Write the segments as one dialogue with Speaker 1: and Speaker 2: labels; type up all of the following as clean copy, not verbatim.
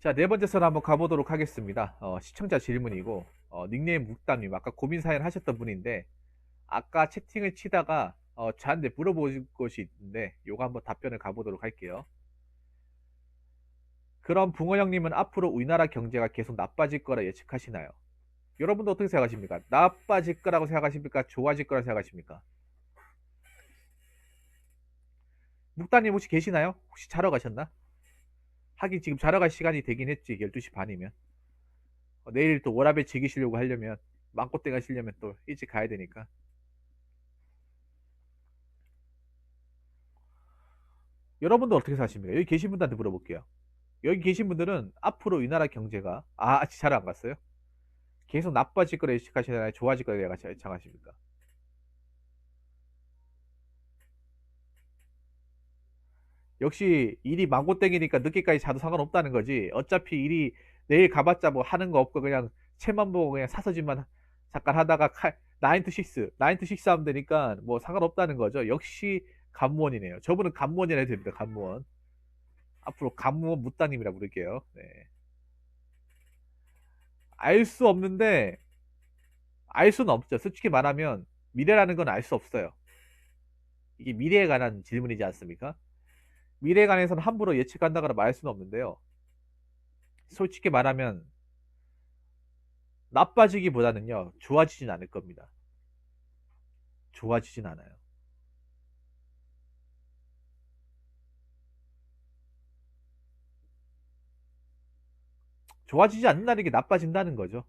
Speaker 1: 자, 네 번째 선 한번 가보도록 하겠습니다. 시청자 질문이고, 닉네임 묵담님, 아까 고민 사연 하셨던 분인데, 아까 채팅을 치다가, 저한테 물어보신 것이 있는데, 요거 한번 답변을 가보도록 할게요. 그럼 붕어 형님은 앞으로 우리나라 경제가 계속 나빠질 거라 예측하시나요? 여러분도 어떻게 생각하십니까? 나빠질 거라고 생각하십니까? 좋아질 거라고 생각하십니까? 묵담님 혹시 계시나요? 혹시 자러 가셨나? 하긴 지금 자러 갈 시간이 되긴 했지, 12시 반이면. 내일 또 워라밸 즐기시려고 하려면, 망고땡 하시려면 또 일찍 가야 되니까. 여러분도 어떻게 사십니까? 여기 계신 분들한테 물어볼게요. 여기 계신 분들은 앞으로 이 나라 경제가 아직 잘 안 갔어요? 계속 나빠질 거라 예측하시나요? 좋아질 거라 예측하십니까? 역시 일이 망고땡이니까 늦게까지 자도 상관없다는 거지. 어차피 일이 내일 가봤자 뭐 하는 거 없고 그냥 책만 보고 그냥 사서집만 잠깐 하다가 9 to 6, 9 to 6 하면 되니까 뭐 상관없다는 거죠. 역시 간무원이네요. 저분은 간무원이라 해도 됩니다. 간무원. 앞으로 간무원 무따님이라 부를게요. 네. 알 수 없는데 알 수는 없죠. 솔직히 말하면 미래라는 건 알 수 없어요. 이게 미래에 관한 질문이지 않습니까? 미래에 관해서는 함부로 예측한다거나 말할 수는 없는데요. 솔직히 말하면 나빠지기보다는요, 좋아지진 않을 겁니다. 좋아지진 않아요. 좋아지지 않는다는 게 나빠진다는 거죠.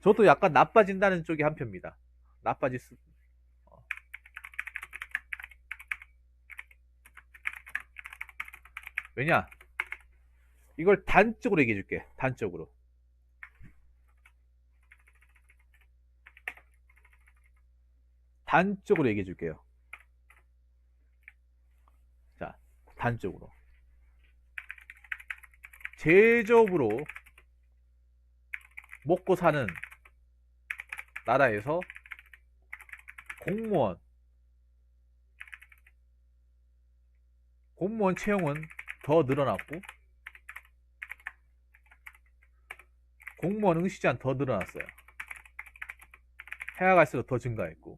Speaker 1: 저도 약간 나빠진다는 쪽이 한 표입니다. 나빠질 수, 어. 왜냐? 이걸 단적으로 얘기해 줄게. 단적으로. 단적으로 얘기해 줄게요. 자, 단적으로. 제조업으로 먹고 사는 나라에서 공무원, 공무원 채용은 더 늘어났고, 공무원 응시제한 더 늘어났어요. 해가 갈수록 더 증가했고,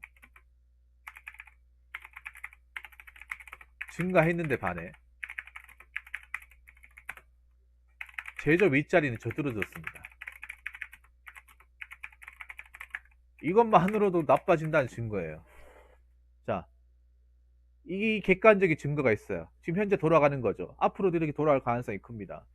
Speaker 1: 증가했는데 반해 제조업 일자리는 저들어졌습니다. 이것만으로도 나빠진다는 증거예요. 자, 이 객관적인 증거가 있어요. 지금 현재 돌아가는 거죠. 앞으로도 이렇게 돌아갈 가능성이 큽니다.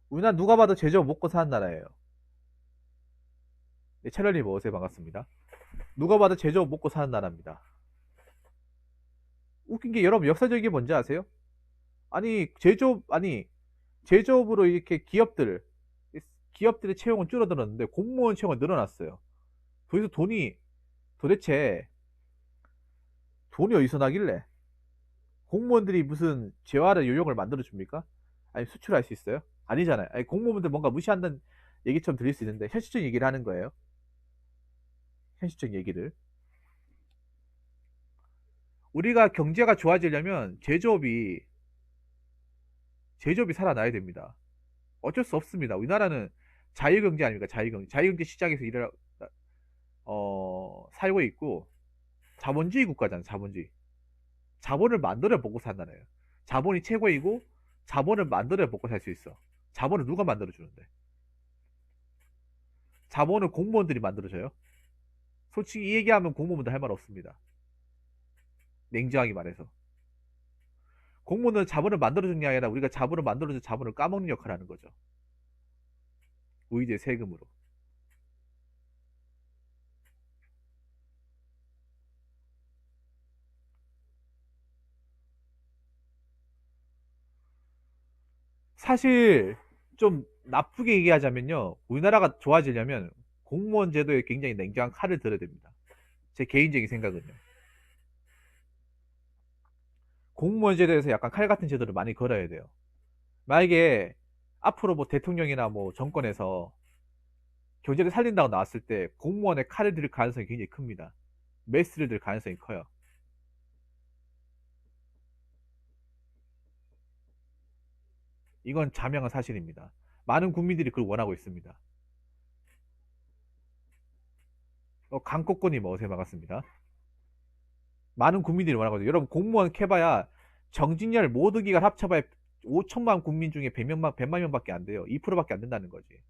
Speaker 1: 우리나라 누가 봐도 제조업 먹고 사는 나라예요. 네, 채널님 어서요. 반갑습니다. 누가 봐도 제조업 먹고 사는 나라입니다. 웃긴 게 여러분 역사적인 게 뭔지 아세요? 아니 제조업으로 이렇게 기업들의 채용은 줄어들었는데 공무원 채용은 늘어났어요. 도대체 돈이 어디서 나길래 공무원들이 무슨 재화를 요령을 만들어 줍니까? 아니 수출할 수 있어요? 아니잖아요. 아니, 공무원들 뭔가 무시한다는 얘기처럼 들릴 수 있는데 현실적인 얘기를 하는 거예요. 현실적인 얘기를. 우리가 경제가 좋아지려면 제조업이 살아나야 됩니다. 어쩔 수 없습니다. 우리나라는 자유경제 아닙니까? 자유경제 시장에서 살고 있고 자본주의 국가잖아요. 자본주의. 자본을 만들어 먹고 산다네요. 자본이 최고이고 자본을 만들어 먹고 살 수 있어. 자본을 누가 만들어 주는데? 자본을 공무원들이 만들어줘요. 솔직히 이 얘기하면 공무원들 할 말 없습니다. 냉정하게 말해서. 공무원은 자본을 만들어주는 게 아니라 우리가 자본을 만들어준 자본을 까먹는 역할을 하는 거죠. 우리의 세금으로. 사실 좀 나쁘게 얘기하자면요. 우리나라가 좋아지려면 공무원 제도에 굉장히 냉정한 칼을 들어야 됩니다. 제 개인적인 생각은요. 공무원 제도에서 약간 칼 같은 제도를 많이 걸어야 돼요. 만약에 앞으로 뭐 대통령이나 뭐 정권에서 경제를 살린다고 나왔을 때 공무원의 칼을 들 가능성이 굉장히 큽니다. 메스를 들 가능성이 커요. 이건 자명한 사실입니다. 많은 국민들이 그걸 원하고 있습니다. 강권권이 멋에 막았습니다. 많은 국민들이 원하거든요. 여러분 공무원 캐봐야 정직렬 모두 기관 합쳐봐야 5천만 국민 중에 100만 명밖에 안 돼요. 2%밖에 안 된다는 거지.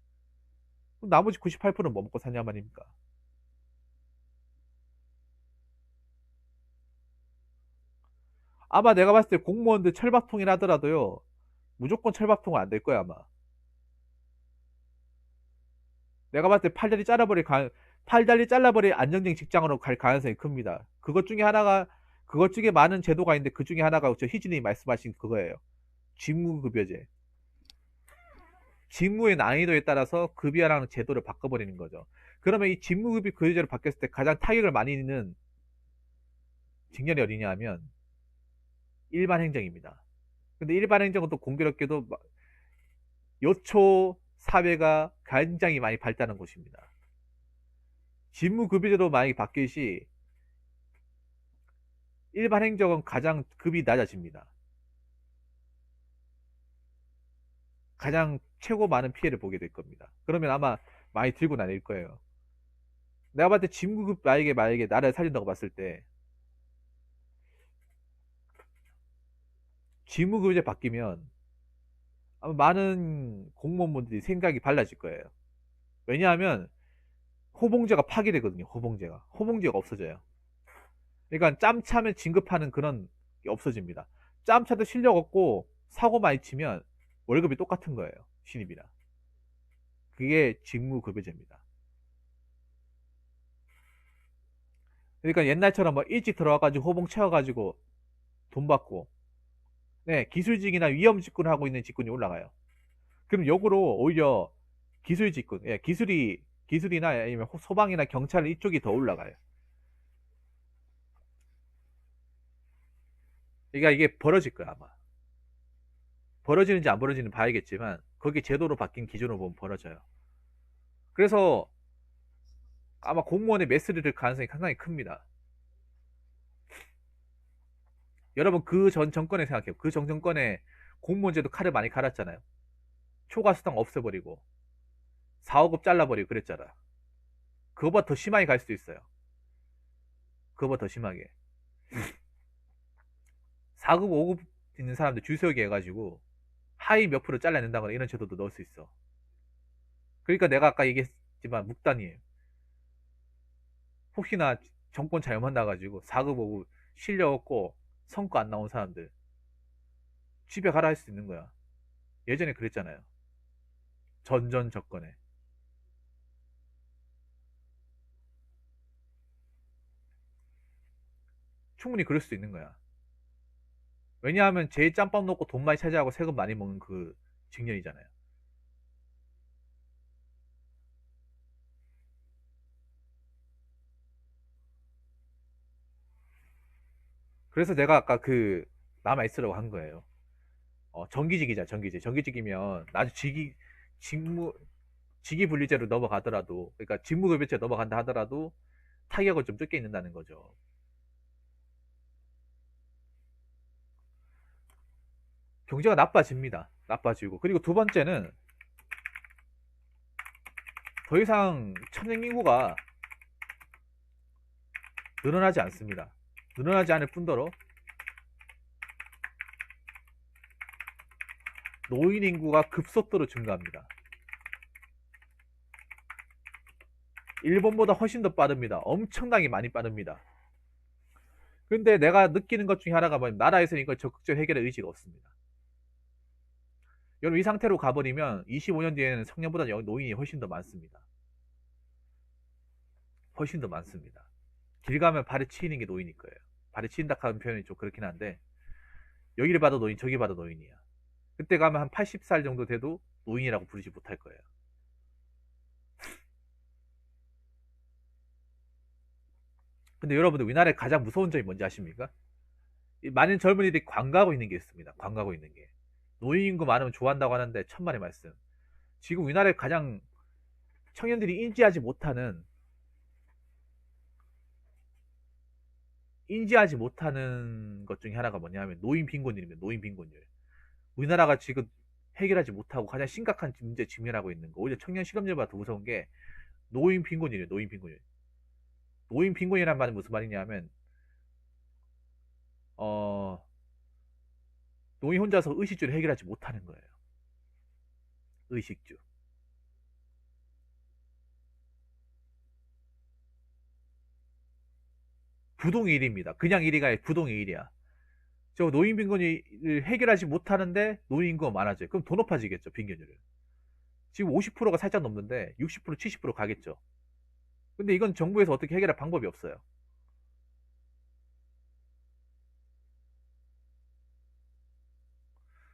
Speaker 1: 그럼 나머지 98%는 뭐 먹고 사냐 말입니까? 아마 내가 봤을 때 공무원들 철밥통일 하더라도요. 무조건 철밥통은 안 될 거야 아마. 내가 봤을 때 팔다리 잘라버릴 안정된 직장으로 갈 가능성이 큽니다. 그것 중에 많은 제도가 있는데 그 중에 하나가 저 희진이 말씀하신 그거예요. 직무급여제. 직무의 난이도에 따라서 급여랑 제도를 바꿔버리는 거죠. 그러면 이 직무급여제로 바뀌었을 때 가장 타격을 많이 입는 직렬이 어디냐 하면 일반 행정입니다. 근데 일반 행정은 또 공교롭게도 요초 사회가 굉장히 많이 발달한 곳입니다. 직무급여제로 만약에 바뀔 시 일반 행정은 가장 급이 낮아집니다. 가장 최고 많은 피해를 보게 될 겁니다. 그러면 아마 많이 들고 다닐 거예요. 내가 봤을 때 직무급 만약에 나라를 살린다고 봤을 때 직무급여제 바뀌면 아마 많은 공무원분들이 생각이 달라질 거예요. 왜냐하면 호봉제가 파괴되거든요. 호봉제가 없어져요. 그러니까 짬 차면 진급하는 그런 게 없어집니다. 짬 차도 실력 없고 사고 많이 치면 월급이 똑같은 거예요. 신입이랑. 그게 직무급여제입니다. 그러니까 옛날처럼 뭐 일찍 들어와가지고 호봉 채워가지고 돈 받고 네, 기술직이나 위험 직군을 하고 있는 직군이 올라가요. 그럼 역으로 오히려 기술 직군, 예, 기술이나 아니면 소방이나 경찰 이쪽이 더 올라가요. 그러니까 이게 벌어질 거야 아마. 벌어지는지 안 벌어지는 봐야겠지만 거기 제도로 바뀐 기준으로 보면 벌어져요. 그래서 아마 공무원의 매스를 들 가능성이 상당히 큽니다. 여러분 그 전 정권에 생각해요. 그 전 정권에 공무원제도 칼을 많이 갈았잖아요. 초과수당 없애버리고 4, 5급 잘라버리고 그랬잖아. 그거보다 더 심하게 갈 수도 있어요. 그거보다 더 심하게. 4급, 5급 있는 사람들 줄 세우게 해가지고 하위 몇 프로 잘라낸다거나 이런 제도도 넣을 수 있어. 그러니까 내가 아까 얘기했지만 묵단이에요. 혹시나 정권 잘못 나가지고 4급, 5급 실력 없고 성과 안 나온 사람들 집에 가라 할 수 있는 거야. 예전에 그랬잖아요. 전전 정권에. 충분히 그럴 수 있는 거야. 왜냐하면 제일 짬밥 놓고 돈 많이 차지하고 세금 많이 먹는 그 직렬이잖아요. 그래서 내가 아까 그 남아있으라고 한 거예요. 정기직이잖아, 정기직. 정기직이면 나중에 직무, 직위분리제로 넘어가더라도, 그러니까 직무급여제 넘어간다 하더라도 타격을 좀 적게 입는다는 거죠. 경제가 나빠집니다. 나빠지고. 그리고 두 번째는 더 이상 천생 인구가 늘어나지 않습니다. 늘어나지 않을 뿐더러 노인 인구가 급속도로 증가합니다. 일본보다 훨씬 더 빠릅니다. 엄청나게 많이 빠릅니다. 근데 내가 느끼는 것 중에 하나가 뭐냐면 나라에서는 이걸 적극적 해결의 의지가 없습니다. 여러분 이 상태로 가버리면 25년 뒤에는 청년보다 노인이 훨씬 더 많습니다. 훨씬 더 많습니다. 길 가면 발에 치이는 게 노인일 거예요. 발에 치인다 하는 표현이 좀 그렇긴 한데 여기를 봐도 노인 저기 봐도 노인이야. 그때 가면 한 80살 정도 돼도 노인이라고 부르지 못할 거예요. 근데 여러분들 우리나라의 가장 무서운 점이 뭔지 아십니까? 많은 젊은이들이 관가하고 있는 게 있습니다. 관가하고 있는 게. 노인 인구 많으면 좋아한다고 하는데 천만의 말씀. 지금 우리나라의 가장 청년들이 인지하지 못하는 것 중에 하나가 뭐냐면 노인 빈곤율입니다. 노인 빈곤율. 우리나라가 지금 해결하지 못하고 가장 심각한 문제에 직면하고 있는 거. 오히려 청년 실업률보다 더 무서운 게 노인 빈곤율이에요. 노인 빈곤율. 노인 빈곤이란 말은 무슨 말이냐면 어 노인 혼자서 의식주를 해결하지 못하는 거예요. 의식주. 부동의 일입니다. 그냥 일이가 아니라 부동의 일이야. 저 노인 빈곤을 해결하지 못하는데 노인 인구가 많아져요. 그럼 더 높아지겠죠, 빈곤율은. 지금 50%가 살짝 넘는데 60%, 70% 가겠죠. 근데 이건 정부에서 어떻게 해결할 방법이 없어요.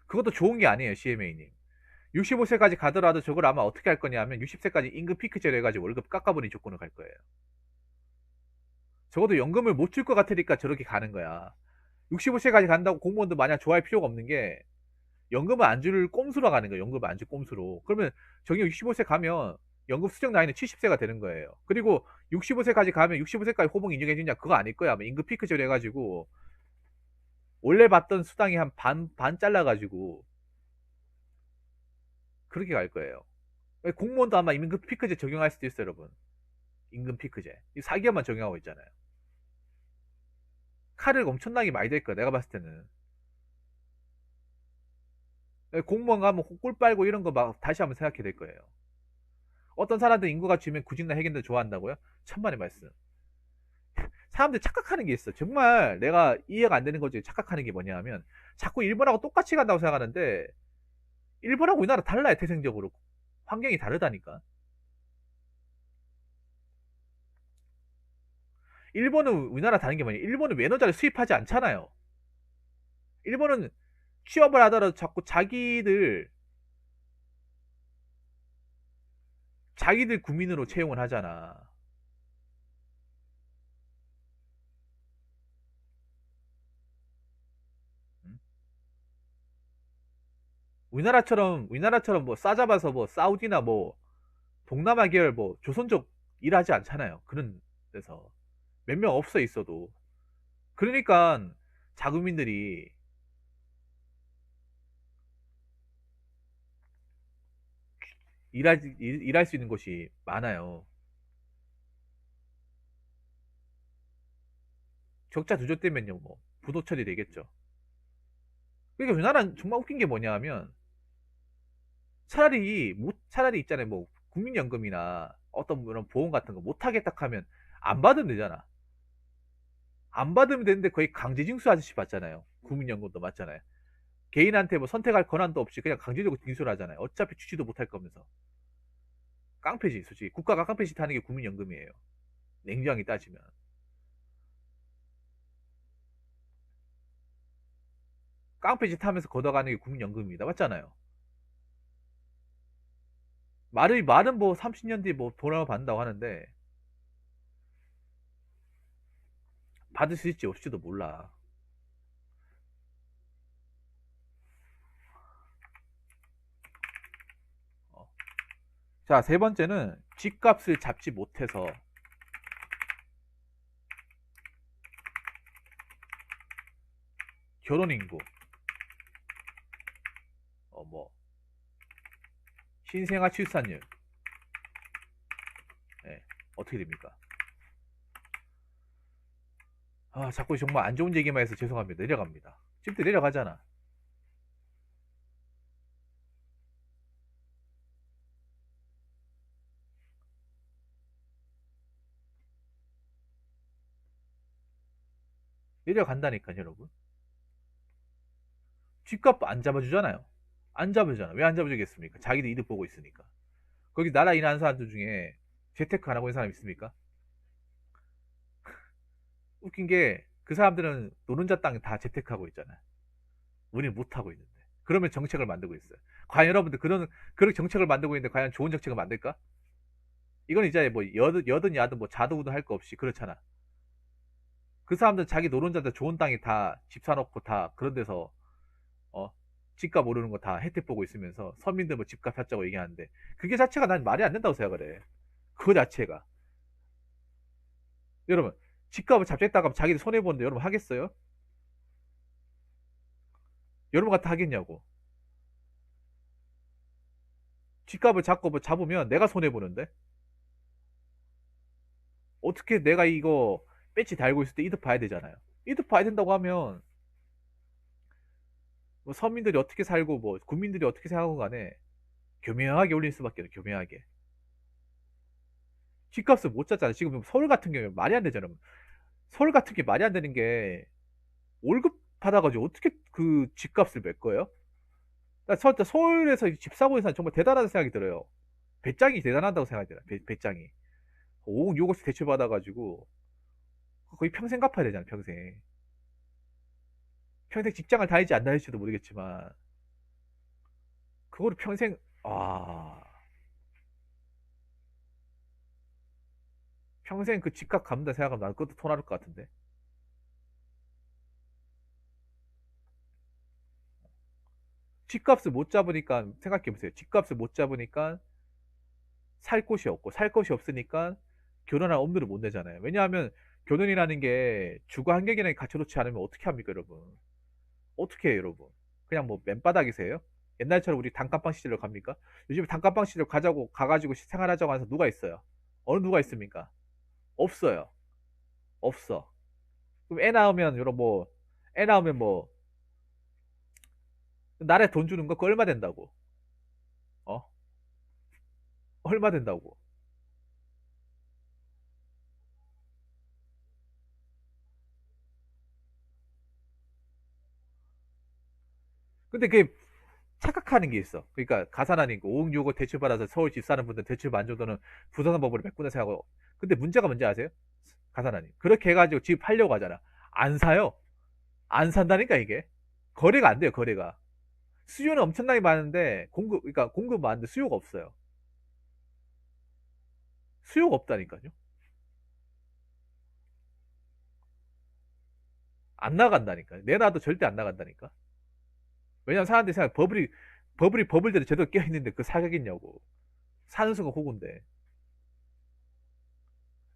Speaker 1: 그것도 좋은 게 아니에요, CMA님. 65세까지 가더라도 저걸 아마 어떻게 할 거냐면 60세까지 임금 피크제로 해가지고 월급 깎아버린 조건을 갈 거예요. 적어도 연금을 못 줄 것 같으니까 저렇게 가는 거야. 65세까지 간다고 공무원도 마냥 좋아할 필요가 없는 게 연금을 안 줄 꼼수로 가는 거예요. 연금을 안 줄 꼼수로. 그러면 정녕 65세 가면 연금 수령 나이는 70세가 되는 거예요. 그리고 65세까지 가면 65세까지 호봉 인정해 주냐 그거 아닐 거야. 아마 임금 피크제로 해가지고 원래 받던 수당이 한 반 잘라가지고 그렇게 갈 거예요. 공무원도 아마 임금 피크제 적용할 수도 있어요, 여러분. 임금 피크제. 이 4개월만 적용하고 있잖아요. 칼을 엄청나게 많이 댈 거야, 내가 봤을 때는. 공무원 가면 꿀 빨고 이런 거 막 다시 한번 생각해 될 거예요. 어떤 사람들 인구가 줄면 구직나 해견들 좋아한다고요? 천만의 말씀. 사람들 착각하는 게 있어. 정말 내가 이해가 안 되는 거지. 착각하는 게 뭐냐 하면 자꾸 일본하고 똑같이 간다고 생각하는데 일본하고 우리나라 달라요. 태생적으로. 환경이 다르다니까. 일본은 우리나라 다른 게 뭐냐. 일본은 외노자를 수입하지 않잖아요. 일본은 취업을 하더라도 자꾸 자기들 국민으로 채용을 하잖아. 응? 우리나라처럼 뭐 싸잡아서 뭐 사우디나 뭐 동남아 계열 뭐 조선족 일하지 않잖아요. 그런 데서 몇 명 없어 있어도. 그러니까 자국민들이 일할 수 있는 곳이 많아요. 적자 두절되면요, 뭐 부도 처리되겠죠. 그러니까 우리나라는 정말 웃긴 게 뭐냐 하면 차라리 있잖아요, 뭐 국민연금이나 어떤 그런 보험 같은 거 못하게 딱 하면 안 받으면 되잖아. 안 받으면 되는데 거의 강제징수 아저씨 받잖아요. 국민연금도 맞잖아요. 개인한테 뭐 선택할 권한도 없이 그냥 강제적으로 징수를 하잖아요. 어차피 취지도 못할 거면서. 깡패지, 솔직히. 국가가 깡패짓 하는 게 국민연금이에요. 냉정하게 따지면. 깡패짓 하면서 걷어가는 게 국민연금입니다. 맞잖아요. 말은 뭐 30년 뒤에 뭐 돌아 받는다고 하는데 받을 수 있지 없을지도 몰라. 어. 자, 세 번째는 집값을 잡지 못해서 결혼인구, 뭐 신생아 출산율, 예, 어떻게 됩니까? 아, 자꾸 정말 안 좋은 얘기만 해서 죄송합니다. 내려갑니다. 집도 내려가잖아. 내려간다니까요, 여러분. 집값 안 잡아주잖아요. 안 잡아주잖아. 왜 안 잡아주겠습니까? 자기들 이득 보고 있으니까. 거기 나라 일하는 사람들 중에 재테크 안 하고 있는 사람 있습니까? 웃긴 게 그 사람들은 노른자 땅에 다 재테크하고 있잖아요. 우리는 못하고 있는데. 그러면 정책을 만들고 있어요. 과연 여러분들 그런 정책을 만들고 있는데 과연 좋은 정책을 만들까? 이건 이제 뭐 여든 야든 뭐 자두우두 할 거 없이 그렇잖아. 그 사람들 자기 노른자들 좋은 땅에 다 집 사놓고 다 그런 데서 어 집값 오르는 거 다 혜택 보고 있으면서 서민들 뭐 집값 찾자고 얘기하는데 그게 자체가 난 말이 안 된다고 생각을 해. 그거 자체가. 여러분, 집값을 잡겠다가 자기들 손해보는데 여러분 하겠어요? 여러분 같아 하겠냐고. 집값을 잡고 뭐 잡으면 내가 손해보는데? 어떻게 내가 이거 배치 달고 있을 때 이득 봐야 되잖아요. 이득 봐야 된다고 하면 뭐 서민들이 어떻게 살고 뭐 국민들이 어떻게 생각하고 간에 교묘하게 올릴 수밖에 없어요. 교묘하게. 집값을 못 잡잖아. 지금 서울 같은 경우에 말이 안 되잖아. 서울 같은 게 말이 안 되는 게 월급 받아가지고 어떻게 그 집값을 낼 거예요? 나 서울에서 집 사고 있는 사람 정말 대단하다는 생각이 들어요. 배짱이 대단하다고 생각이 들어요. 배짱이. 5억, 6억씩 대출 받아가지고 거의 평생 갚아야 되잖아, 평생. 평생 직장을 다니지 안 다닐지도 모르겠지만 그거를 평생 평생 그 집값 갚는다 생각하면 난 그것도 토 나를 것 같은데. 집값을 못 잡으니까 생각해 보세요. 집값을 못 잡으니까 살 곳이 없고 살 곳이 없으니까 결혼할 엄두를 못 내잖아요. 왜냐하면 결혼이라는 게 주거 환경이라는 게 갖춰놓지 않으면 어떻게 합니까, 여러분? 어떻게 해요, 여러분? 그냥 뭐 맨바닥이세요? 옛날처럼 우리 단칸방 시절로 갑니까? 요즘 단칸방 시절 가자고 가가지고 생활하자고 해서 누가 있어요? 어느 누가 있습니까? 없어요. 없어. 그럼 애 낳으면 여러분 뭐 애 낳으면 뭐 나라에 돈 주는 거 그거 얼마 된다고? 어? 얼마 된다고? 근데 그게 착각하는 게 있어. 그러니까 가산 아니고 5억 6억 대출 받아서 서울 집 사는 분들 대출 만 정도는 부동산 법으로 메꾸는 생각하고. 근데 문제가 뭔지 아세요? 가산 아니. 그렇게 해가지고 집 팔려고 하잖아. 안 사요. 안 산다니까 이게. 거래가 안 돼요. 거래가. 수요는 엄청나게 많은데 그러니까 공급 많은데 수요가 없어요. 수요가 없다니까요. 안 나간다니까. 내놔도 절대 안 나간다니까. 왜냐면 사람들이 생각 버블이 버블대로 제대로 껴 있는데 그 사겠냐고. 사는 순간 호구인데.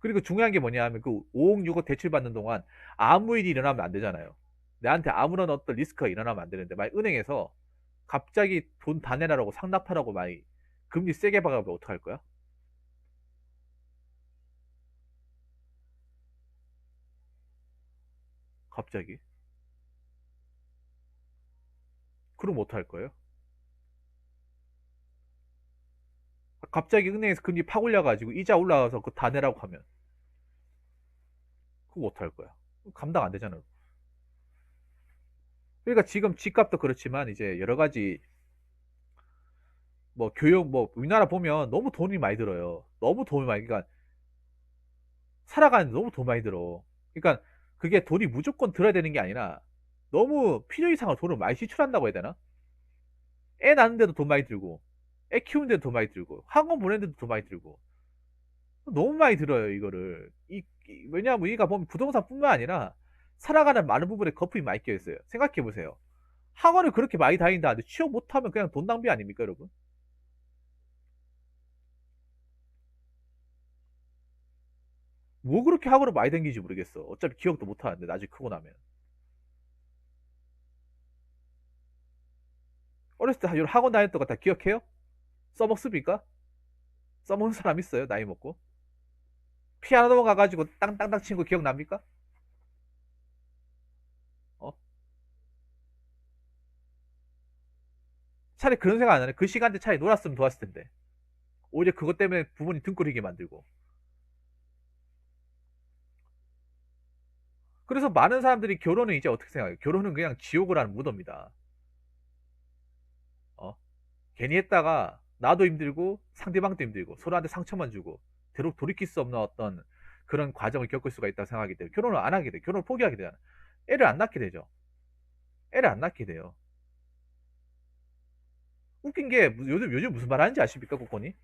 Speaker 1: 그리고 중요한 게 뭐냐 하면 그 5억 6억 대출 받는 동안 아무 일이 일어나면 안 되잖아요. 내한테 아무런 어떤 리스크가 일어나면 안 되는데 만약 은행에서 갑자기 돈 다 내라라고 상납하라고 많이 금리 세게 박아보면 어떡할 거야? 갑자기. 그럼 어떡할 거예요? 갑자기 은행에서 금리 팍 올려가지고 이자 올라와서 그거 다 내라고 하면 그거 어떡할 거야? 감당 안 되잖아. 그러니까 지금 집값도 그렇지만 이제 여러 가지 뭐 교육 뭐 우리나라 보면 너무 돈이 많이 들어요. 너무 돈이 많이 그러니까 살아가는데 너무 돈 많이 들어. 그러니까 그게 돈이 무조건 들어야 되는 게 아니라 너무 필요 이상으로 돈을 많이 지출한다고 해야 되나? 애 낳는데도 돈 많이 들고 애 키우는데도 돈 많이 들고 학원 보내는데도 돈 많이 들고 너무 많이 들어요 이거를 왜냐하면 우리가 보면 부동산뿐만 아니라 살아가는 많은 부분에 거품이 많이 껴 있어요. 생각해 보세요. 학원을 그렇게 많이 다닌다는데 취업 못하면 그냥 돈 낭비 아닙니까 여러분? 뭐 그렇게 학원을 많이 다니는지 모르겠어. 어차피 기억도 못하는데 나중에 크고 나면 어렸을 때 학원 다녔던 거 다 기억해요? 써먹습니까? 써먹는 사람 있어요 나이 먹고? 피아노 가가지고 땅땅땅 치는 거 기억납니까? 어? 차라리 그런 생각 안 하네. 그 시간대 차라리 놀았으면 좋았을 텐데. 오히려 그것 때문에 부모님 등골 희게 만들고. 그래서 많은 사람들이 결혼은 이제 어떻게 생각해요? 결혼은 그냥 지옥을 하는 무덤이다. 어? 괜히 했다가 나도 힘들고 상대방도 힘들고 서로한테 상처만 주고 돌이킬 수 없는 어떤 그런 과정을 겪을 수가 있다고 생각하기 때문에 결혼을 안 하게 돼. 결혼을 포기하게 되잖아. 애를 안 낳게 되죠. 애를 안 낳게 돼요. 웃긴 게 요즘 무슨 말 하는지 아십니까, 국권이?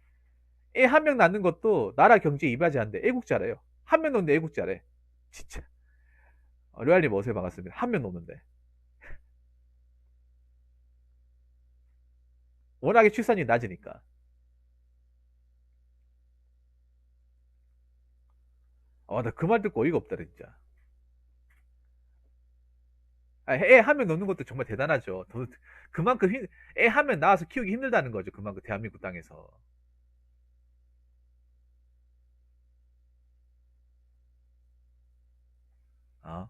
Speaker 1: 애 한 명 낳는 것도 나라 경제에 이바지하는데 애국자래요. 한 명 놓는데 애국자래. 진짜. 류알님 어서 반갑습니다. 한 명 놓는데. 워낙에 출산율이 낮으니까. 나 그 말 듣고 어이가 없다, 진짜. 애 한 명 넣는 것도 정말 대단하죠. 그만큼 애 한 명 낳아서 키우기 힘들다는 거죠. 그만큼 대한민국 땅에서. 어?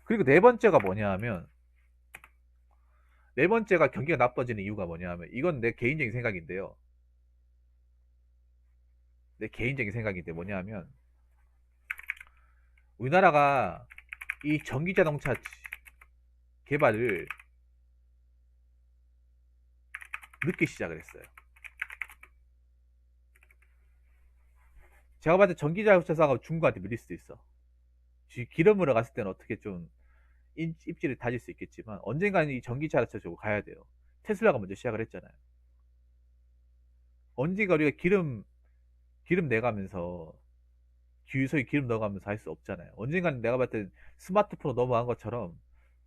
Speaker 1: 그리고 네 번째가 뭐냐 하면, 네 번째가 경기가 나빠지는 이유가 뭐냐 하면, 이건 내 개인적인 생각인데요. 내 개인적인 생각인데 뭐냐 하면, 우리나라가 이 전기 자동차 개발을 늦게 시작을 했어요. 제가 봤을 때 전기 자동차 사가 중국한테 밀릴 수도 있어. 기름으로 갔을 때는 어떻게 좀 입지를 다질 수 있겠지만 언젠가는 이 전기차를 쪽으로 가야 돼요. 테슬라가 먼저 시작을 했잖아요. 언젠가 우리가 기름 내가면서 주유소에 기름 넣어가면서 할 수 없잖아요. 언젠가는 내가 봤을 때 스마트폰으로 넘어간 것처럼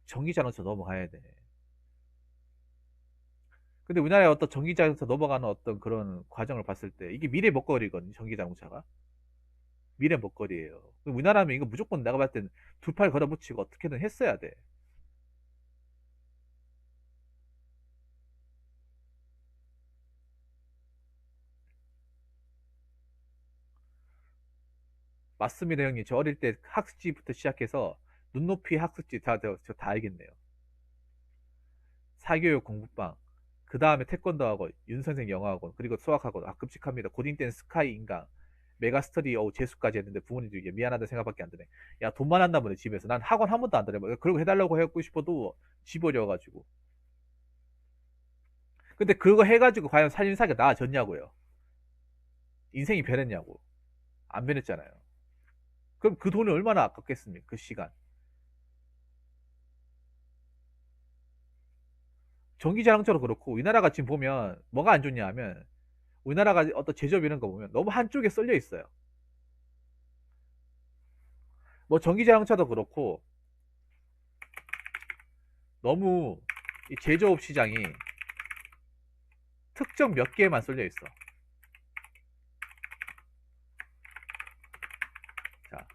Speaker 1: 전기자동차 넘어가야 돼. 근데 우리나라에 어떤 전기자동차 넘어가는 어떤 그런 과정을 봤을 때 이게 미래 먹거리거든요. 전기자동차가 미래 먹거리예요. 우리나라면 이거 무조건 내가 봤을 땐 두 팔 걸어붙이고 어떻게든 했어야 돼. 맞습니다, 형님. 저 어릴 때 학습지부터 시작해서 눈높이 학습지 다 알겠네요. 사교육 공부방, 그 다음에 태권도하고 윤선생 영어학원, 그리고 수학학원. 아, 끔찍합니다. 고딩 때는 스카이 인강, 메가스터디 재수까지 했는데 부모님들이 이게 미안하다는 생각밖에 안 드네. 야, 돈만 한다 보네, 집에서. 난 학원 한 번도 안 다녀. 그러고 해달라고 해갖고 싶어도 집 어려가지고. 근데 그거 해가지고 과연 살림살이가 나아졌냐고요. 인생이 변했냐고. 안 변했잖아요. 그럼 그 돈이 얼마나 아깝겠습니까? 그 시간. 전기자랑처럼 그렇고 우리나라가 지금 보면 뭐가 안 좋냐 하면 우리나라가 어떤 제조업 이런 거 보면 너무 한쪽에 쏠려 있어요. 뭐 전기자동차도 그렇고 너무 이 제조업 시장이 특정 몇 개에만 쏠려 있어. 자,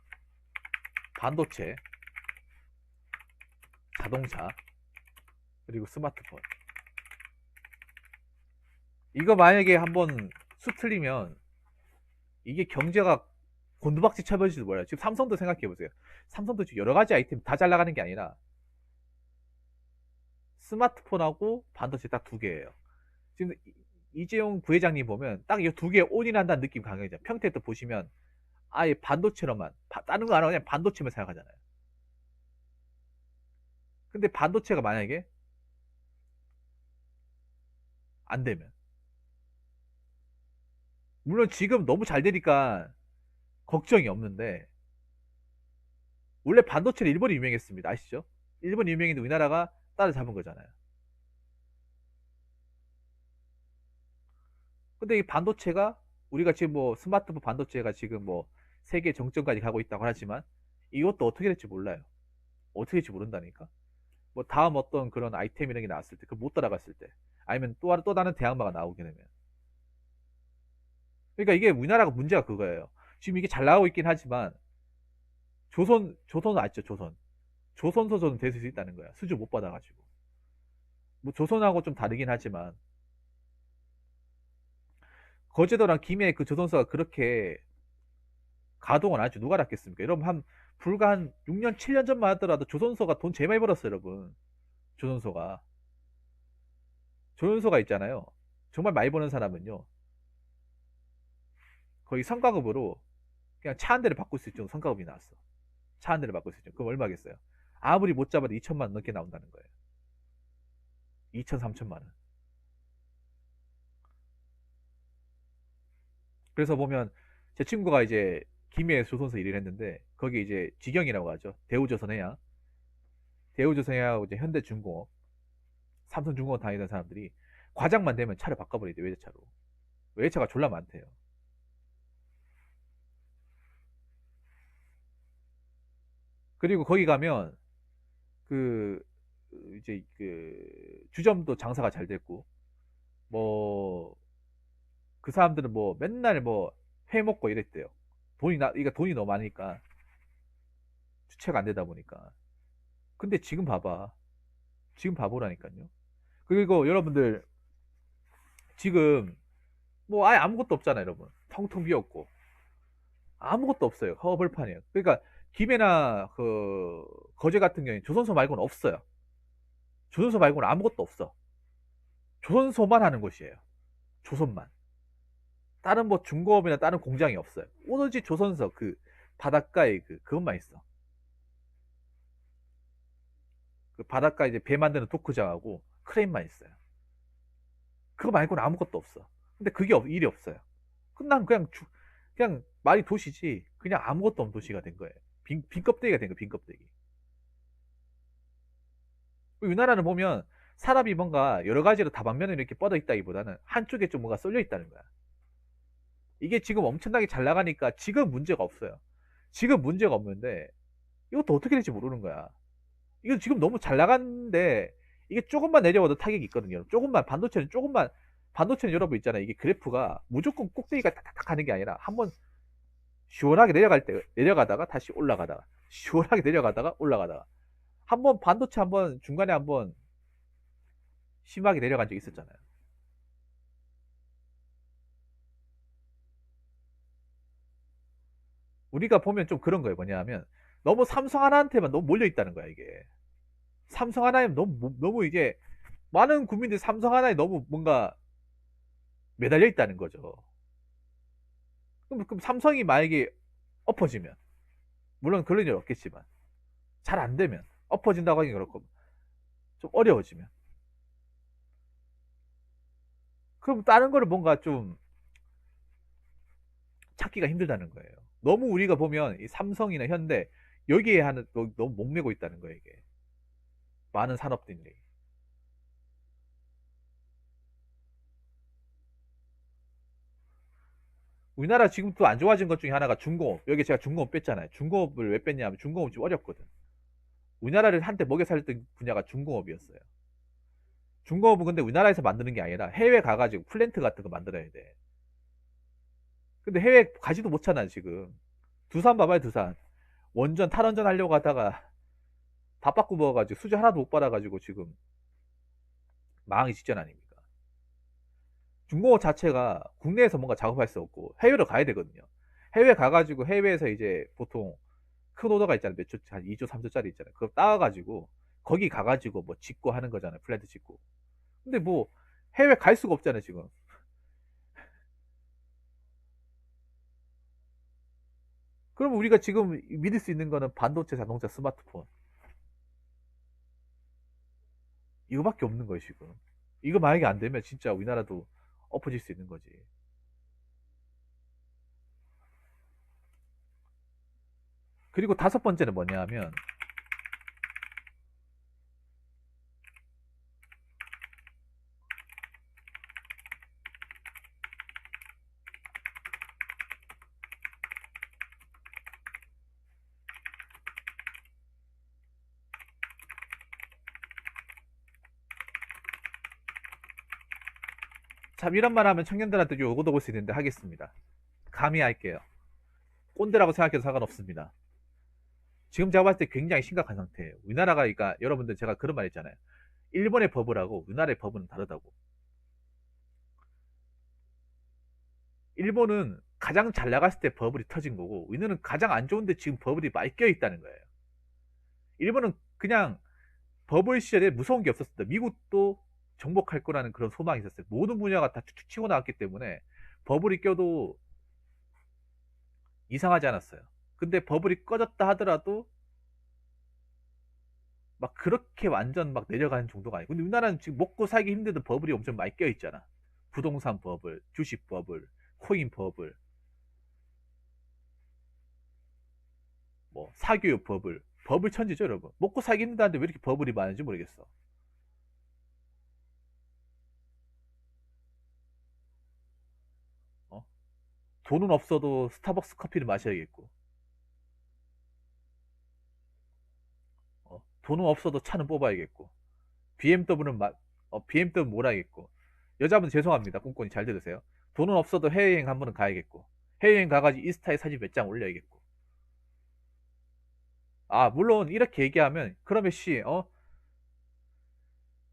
Speaker 1: 반도체, 자동차, 그리고 스마트폰. 이거 만약에 한번 수틀리면 이게 경제가 곤두박질 쳐버릴지도 몰라요. 지금 삼성도 생각해 보세요. 삼성도 지금 여러 가지 아이템 다 잘 나가는 게 아니라 스마트폰하고 반도체 딱 두 개예요. 지금 이재용 부회장님 보면 딱 이 두 개에 온인한다는 느낌 강해져. 평택도 보시면 아예 반도체로만 다른 거 안 하고 그냥 반도체만 생각하잖아요. 근데 반도체가 만약에 안 되면 물론 지금 너무 잘 되니까 걱정이 없는데 원래 반도체는 일본이 유명했습니다. 아시죠? 일본이 유명했는데 우리나라가 따라잡은 거잖아요. 근데 이 반도체가 우리가 지금 뭐 스마트폰 반도체가 지금 뭐 세계 정점까지 가고 있다고 하지만 이것도 어떻게 될지 몰라요. 어떻게 될지 모른다니까. 뭐 다음 어떤 그런 아이템 이런 게 나왔을 때, 그 못 따라갔을 때, 아니면 또 다른 대항마가 나오게 되면. 그러니까 이게 우리나라가 문제가 그거예요. 지금 이게 잘 나오고 있긴 하지만 조선 아시죠? 조선소저는 될 수 있다는 거야. 수주 못 받아가지고. 뭐 조선하고 좀 다르긴 하지만 거제도랑 김해 그 조선소가 그렇게 가동을 안 하죠. 누가 알았겠습니까? 여러분 불과 한 6년 7년 전만 하더라도 조선소가 돈 제일 많이 벌었어요, 여러분. 조선소가 조선소가 있잖아요. 정말 많이 버는 사람은요. 거의 성과급으로 그냥 차 한 대를 바꿀 수 있죠. 성과급이 나왔어. 차 한 대를 바꿀 수 있죠. 그럼 얼마겠어요? 아무리 못 잡아도 2천만 원 넘게 나온다는 거예요. 2천, 3천만 원. 그래서 보면 제 친구가 이제 김해 조선소 일을 했는데 거기 이제 직영이라고 하죠. 대우조선해양, 대우조선해양하고 이제 현대중공업, 삼성중공업 다니던 사람들이 과장만 되면 차를 바꿔버리대 외제차로. 외제차가 졸라 많대요. 그리고 거기 가면 그 이제 주점도 장사가 잘 됐고, 뭐 그 사람들은 뭐 맨날 뭐 회 먹고 이랬대요. 이게 돈이 너무 많으니까 주체가 안 되다 보니까. 근데 지금 봐봐. 지금 봐보라니까요. 그리고 여러분들 지금 뭐 아예 아무것도 없잖아요, 여러분. 텅텅 비었고 아무것도 없어요. 허벌판이에요. 그러니까 김해나 거제 같은 경우에 조선소 말고는 없어요. 조선소 말고는 아무것도 없어. 조선소만 하는 곳이에요. 조선만. 다른 뭐 중고업이나 다른 공장이 없어요. 오로지 조선소 바닷가에 그것만 있어. 그 바닷가 이제 배 만드는 도크장하고 크레인만 있어요. 그거 말고는 아무것도 없어. 근데 그게 일이 없어요. 난 그냥 말이 도시지 그냥 아무것도 없는 도시가 된 거예요. 빈 껍데기가 된 거예요. 빈 껍데기. 우리나라는 보면 사람이 뭔가 여러 가지로 다방면으로 이렇게 뻗어 있다기보다는 한쪽에 좀 뭔가 쏠려 있다는 거야. 이게 지금 엄청나게 잘 나가니까 지금 문제가 없어요. 지금 문제가 없는데 이것도 어떻게 될지 모르는 거야. 이거 지금 너무 잘 나가는데 이게 조금만 내려와도 타격이 있거든요. 반도체는 여러분 있잖아요. 이게 그래프가 무조건 꼭대기가 탁탁탁 가는 게 아니라 한번 시원하게 내려가다가 다시 올라가다가 시원하게 내려가다가 올라가다가 한번 반도체 한번 중간에 한번 심하게 내려간 적이 있었잖아요. 우리가 보면 좀 그런 거예요. 뭐냐면 너무 삼성 하나한테만 너무 몰려 있다는 거야 이게. 삼성 하나에 너무 이제 많은 국민들이 삼성 하나에 너무 뭔가 매달려 있다는 거죠. 그럼 삼성이 만약에 엎어지면 물론 그런 일 없겠지만 잘 안 되면 엎어진다고 하긴 그렇고 좀 어려워지면 그럼 다른 거를 뭔가 좀 찾기가 힘들다는 거예요. 너무 우리가 보면 이 삼성이나 현대 여기에 너무 목매고 있다는 거예요 이게. 많은 산업들이. 우리나라 지금 또 안 좋아진 것 중에 하나가 중공업. 여기 제가 중공업 뺐잖아요. 중공업을 왜 뺐냐면 중공업 좀 어렵거든. 우리나라를 한때 먹여 살렸던 분야가 중공업이었어요. 중공업은 근데 우리나라에서 만드는 게 아니라 해외 가가지고 플랜트 같은 거 만들어야 돼. 근데 해외 가지도 못하잖아 지금. 두산 봐봐요 두산. 탈원전 하려고 하다가 다 바꾸고 먹어가지고 수주 하나도 못 받아가지고 지금 망하기 직전 아닙니까? 중공업 자체가 국내에서 뭔가 작업할 수 없고 해외로 가야 되거든요. 해외 가가지고 해외에서 이제 보통 큰 오더가 있잖아요. 몇 조, 한 2조, 3조짜리 있잖아요. 그거 따와가지고 거기 가가지고 뭐 짓고 하는 거잖아요. 플랜트 짓고. 근데 뭐 해외 갈 수가 없잖아요, 지금. 그럼 우리가 지금 믿을 수 있는 거는 반도체, 자동차, 스마트폰. 이거밖에 없는 거예요, 지금. 이거 만약에 안 되면 진짜 우리나라도 엎어질 수 있는 거지. 그리고 다섯 번째는 뭐냐면 참 이런 말 하면 청년들한테 욕을 먹을 수 있는데 하겠습니다. 감히 할게요. 꼰대라고 생각해도 상관없습니다. 지금 제가 봤을 때 굉장히 심각한 상태예요. 우리나라가 그러니까 여러분들 제가 그런 말 했잖아요. 일본의 버블하고 우리나라의 버블은 다르다고. 일본은 가장 잘 나갔을 때 버블이 터진 거고 우리는 가장 안 좋은데 지금 버블이 많이 껴 있다는 거예요. 일본은 그냥 버블 시절에 무서운 게 없었습니다. 미국도 정복할 거라는 그런 소망이 있었어요. 모든 분야가 다 축축 치고 나왔기 때문에 버블이 껴도 이상하지 않았어요. 근데 버블이 꺼졌다 하더라도 막 그렇게 완전 막 내려가는 정도가 아니고 근데 우리나라는 지금 먹고 살기 힘들던 버블이 엄청 많이 껴 있잖아. 부동산 버블, 주식 버블, 코인 버블, 뭐 사교육 버블 천지죠 여러분. 먹고 살기 힘들다는데 왜 이렇게 버블이 많은지 모르겠어. 어? 돈은 없어도 스타벅스 커피를 마셔야겠고 돈은 없어도 차는 뽑아야겠고 BMW는 BMW 몰아야겠고. 여자분 죄송합니다. 꼼꼼히 잘 들으세요. 돈은 없어도 해외여행 한 번은 가야겠고. 해외여행 가가지고 인스타에 사진 몇 장 올려야겠고. 아, 물론 이렇게 얘기하면 그러면 씨,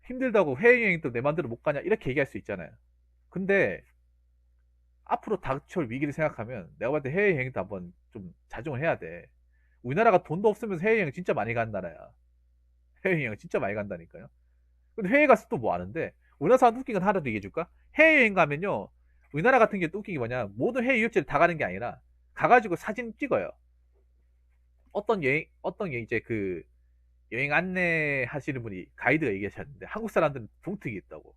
Speaker 1: 힘들다고 해외여행 또 내 맘대로 못 가냐 이렇게 얘기할 수 있잖아요. 근데 앞으로 닥쳐올 위기를 생각하면 내가 봤을 때 해외여행도 한번 좀 자중을 해야 돼. 우리나라가 돈도 없으면서 해외여행 진짜 많이 간 나라야. 해외여행 진짜 많이 간다니까요. 근데 해외 가서 또 뭐 하는데? 우리나라 사람 웃긴 건 하나 더 얘기해 줄까? 해외여행 가면요. 우리나라 같은 게 또 웃긴 게 뭐냐? 모든 해외 유역지를 다 가는 게 아니라 가가지고 사진 찍어요. 이제 그 여행 안내 하시는 분이 가이드가 얘기하셨는데 한국 사람들은 봉특이 있다고.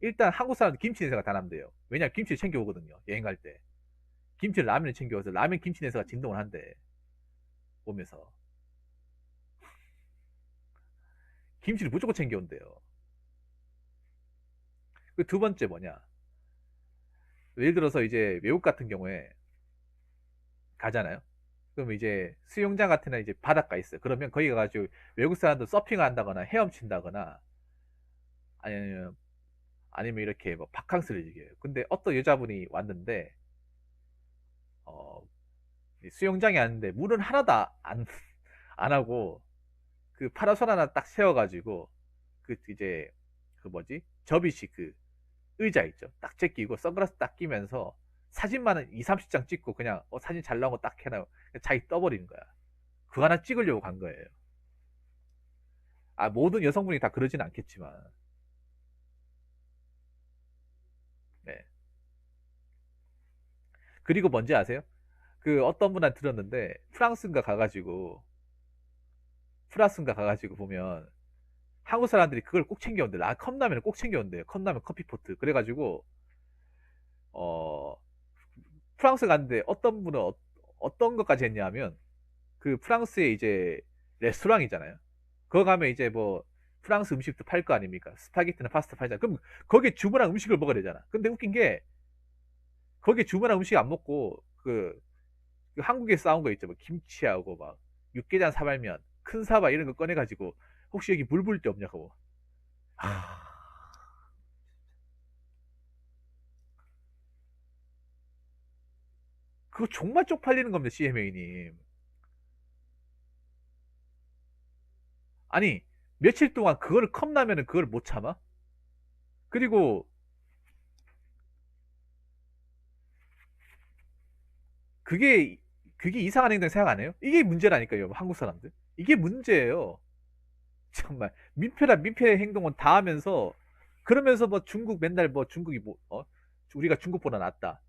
Speaker 1: 일단 한국 사람들 김치 냄새가 다 난대요. 왜냐면 김치를 챙겨오거든요. 여행 갈 때. 김치를 라면을 챙겨와서 라면 김치 냄새가 진동을 한대. 오면서. 김치를 무조건 챙겨온대요. 그 두 번째 뭐냐? 예를 들어서 이제 외국 같은 경우에 가잖아요. 그럼 이제 수영장 같은 데 이제 바닷가 있어요. 그러면 거기 가가지고 외국 사람들 서핑을 한다거나 헤엄친다거나 아니면 이렇게 뭐 바캉스를 즐겨요. 근데 어떤 여자분이 왔는데 어, 수영장에 왔는데 물은 하나도 안 하고 그 파라솔 하나 딱 세워가지고 그 이제 그 뭐지 접이식 그 의자 있죠. 딱 제끼고 선글라스 딱 끼면서 사진만 은 2, 30장 찍고 그냥 사진 잘 나온 거 딱 해놔. 자기 떠버리는 거야. 그거 하나 찍으려고 간 거예요. 아, 모든 여성분이 다 그러진 않겠지만. 네. 그리고 뭔지 아세요? 그 어떤 분한테 들었는데 프랑스인가 가가지고 보면 한국 사람들이 그걸 꼭 챙겨온대. 컵라면을 꼭 챙겨온대요. 컵라면 커피포트. 그래가지고 어 프랑스 갔는데 어떤 분은 어떤 것까지 했냐면 그 프랑스에 이제 레스토랑이잖아요. 그거 가면 이제 뭐 프랑스 음식도 팔 거 아닙니까? 스파게티나 파스타 팔잖아. 그럼 거기에 주문한 음식을 먹어야 되잖아. 근데 웃긴 게 거기에 주문한 음식 안 먹고 그 한국에 싸운 거 있죠. 뭐 김치하고 막 육개장 사발면, 큰 사발 이런 거 꺼내가지고 혹시 여기 물 부을 데 없냐고. 아, 그거 정말 쪽팔리는 겁니다, CMA님. 아니, 며칠 동안 그거를 컵라면은 그걸 못 참아? 그리고 그게 이상한 행동 생각 안 해요? 이게 문제라니까요, 한국 사람들. 이게 문제예요. 정말 민폐라 민폐 행동은 다 하면서 그러면서 뭐 중국 맨날 뭐 중국이 우리가 중국보다 낫다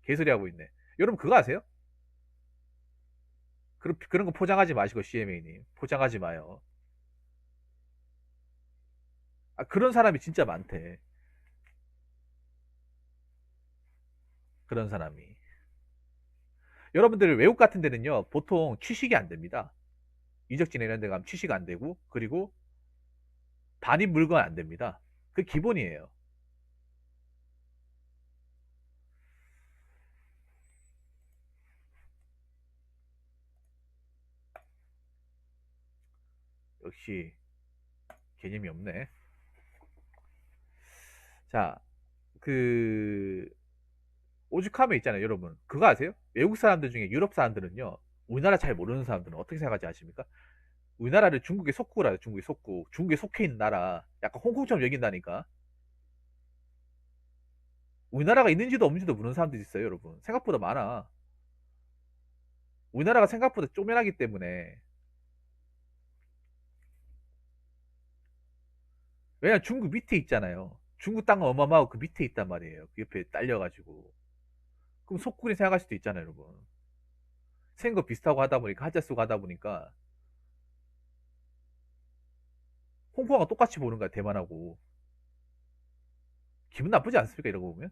Speaker 1: 개소리 하고 있네. 여러분 그거 아세요? 그런 거 포장하지 마시고 CMA님 포장하지 마요. 아, 그런 사람이 진짜 많대. 그런 사람이. 여러분들 외국 같은 데는요 보통 취식이 안 됩니다. 이적진 이런 데 가면 취식 안 되고 그리고 반입 물건 안 됩니다. 그 기본이에요. 역시 개념이 없네. 자, 그 오죽하면 있잖아요, 여러분. 그거 아세요? 외국 사람들 중에 유럽 사람들은요, 우리나라 잘 모르는 사람들은 어떻게 생각하지 아십니까? 우리나라를 중국에 속국을 요 중국에 속국. 중국에 속해 있는 나라. 약간 홍콩처럼 여긴다니까. 우리나라가 있는지도 없는지도 모르는 사람들이 있어요, 여러분. 생각보다 많아. 우리나라가 생각보다 쪼매나기 때문에. 왜냐면 중국 밑에 있잖아요. 중국 땅은 어마어마하고 그 밑에 있단 말이에요. 그 옆에 딸려가지고. 그럼 속국이 생각할 수도 있잖아요, 여러분. 생거 비슷하고 하다 보니까, 한자 쓰고 하다 보니까, 홍콩하고 똑같이 보는 거야, 대만하고. 기분 나쁘지 않습니까, 이러고 보면?